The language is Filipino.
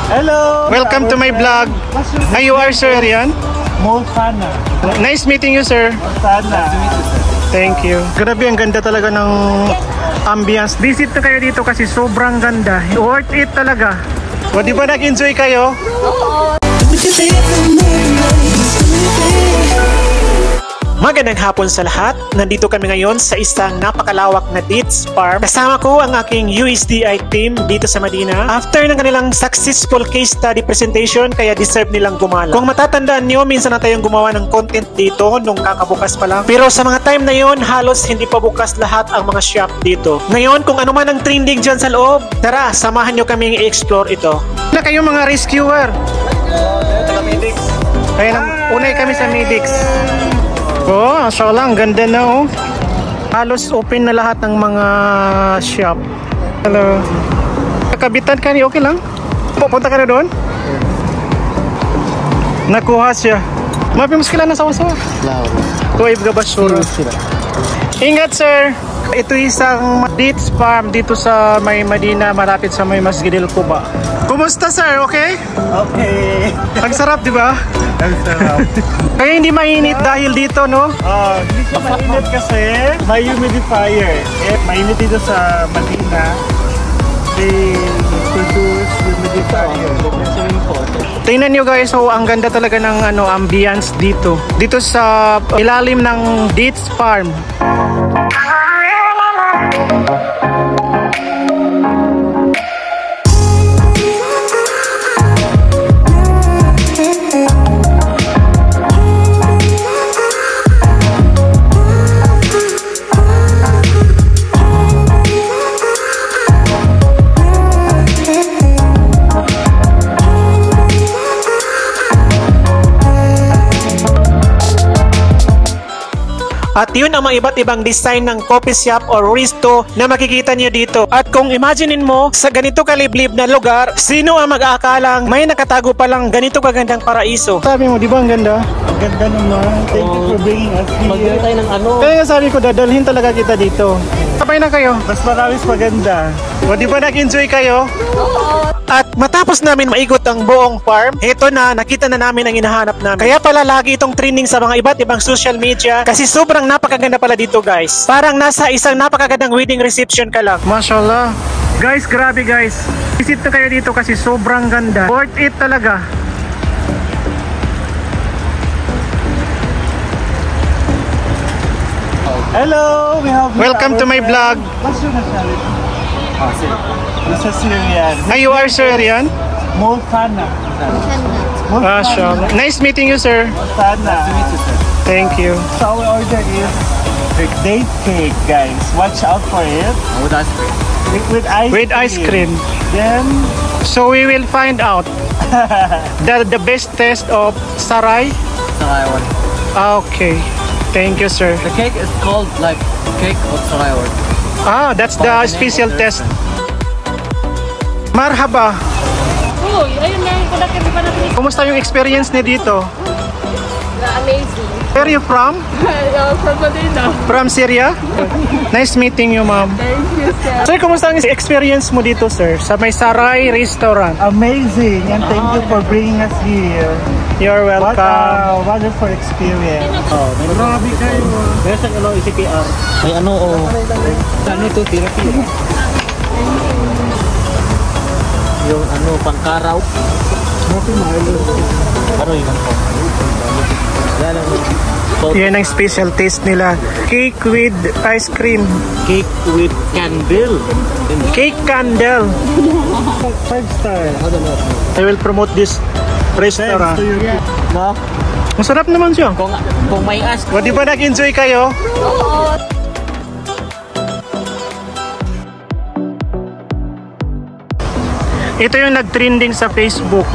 Hello! Welcome to my vlog. Hi, you are Sir Rian? Molfana. Nice meeting you, sir. Molfana. Thank you. Grabe, ang ganda talaga ng ambience. Visit na kayo dito kasi sobrang ganda. Worth it talaga. O, di ba nag-enjoy kayo? Magandang hapon sa lahat. Nandito kami ngayon sa isang napakalawak na dates farm. Kasama ko ang aking USDI team dito sa Medina. After ng kanilang successful case study presentation, kaya deserve nilang gumala. Kung matatandaan nyo, minsan na tayong gumawa ng content dito nung kakabukas pa lang. Pero sa mga time na yon, halos hindi pa bukas lahat ang mga shop dito. Ngayon, kung ano man ang trending dyan sa loob, tara, samahan nyo kaming i-explore ito. Na kayo mga rescuer. Kaya unay kami sa Medix. Oh, mashallah, ang ganda na oh. Halos open na lahat ng mga shop. Hello. Kabitan ka ni, okay lang? Pupunta ka na doon? Nakuha siya. Mapimus kailan na sawa-sawa? Tuwib ka ba sure? Ingat sir! Ito isang dates farm dito sa may Medina, malapit sa may Masjidil Quba. Kumusta sir? Okay? Okay. Ang sarap, di ba? Ang sarap. Kaya hindi mainit dahil dito, no? Hindi siya mainit kasi may humidifier. Mainit dito sa Medina. They produce humidifier. Tingnan nyo guys, so ang ganda talaga ng ambience dito. Dito sa ilalim ng dates farm. At yun ang mga iba't ibang design ng coffee shop or resto na makikita niyo dito. At kung imaginein mo, sa ganito kaliblib na lugar, sino ang mag-aakalang may nakatago palang ganito kagandang paraiso? Sabi mo, di ba ang ganda? Ang ganda naman. Thank you for bringing us here. Magdala tayo ng ano. Kaya nga sabi ko, dadalhin talaga kita dito. Sabay na kayo. Mas maraming maganda. O di ba nag-enjoy kayo? At matapos namin maigot ang buong farm, eto na, nakita na namin ang hinahanap namin. Kaya pala lagi itong trending sa mga iba't ibang social media kasi sobrang napakaganda pala dito guys. Parang nasa isang napakagandang wedding reception ka lang. Mashallah. Guys, grabe guys. Visit na kayo dito kasi sobrang ganda. Worth it talaga. Hello! Welcome to my vlog. What's your nationality? This is Syrian. Hi, you are Sir Rian? Molfana. Mashallah. Nice meeting you, sir. Molfana. Thank you. So our order is date cake, guys. Watch out for it. With ice cream. With ice cream. Then, so we will find out the best taste of saray. Sarayawar. Okay. Thank you, sir. The cake is called like cake of Sarayawar. Ah, that's the special test. Marhaba. Uy, ayun na yung kudak yung natin. Kumusta yung experience niyo dito? Amazing. Where are you from? From Medina. From Syria? Nice meeting you, ma'am. Thank you, sir. Sir, kumusta ang experience mo dito, sir? Sa may Saray Restaurant. amazing, and thank you for bringing us here. You're What welcome. a wonderful experience. Grabe kayo. Meron siyang ano, CPR. May ano, ano ito, therapy. Yung ano, pangkaraw. Ano yun? Yan ang Yan ang special taste nila. Cake with ice cream. cake with candle. Cake candle. 5 star. I will promote this restaurant. No? Masarap naman siya. Kung may ask, O, di ba nag-enjoy kayo? Ito yung nag-trending sa Facebook.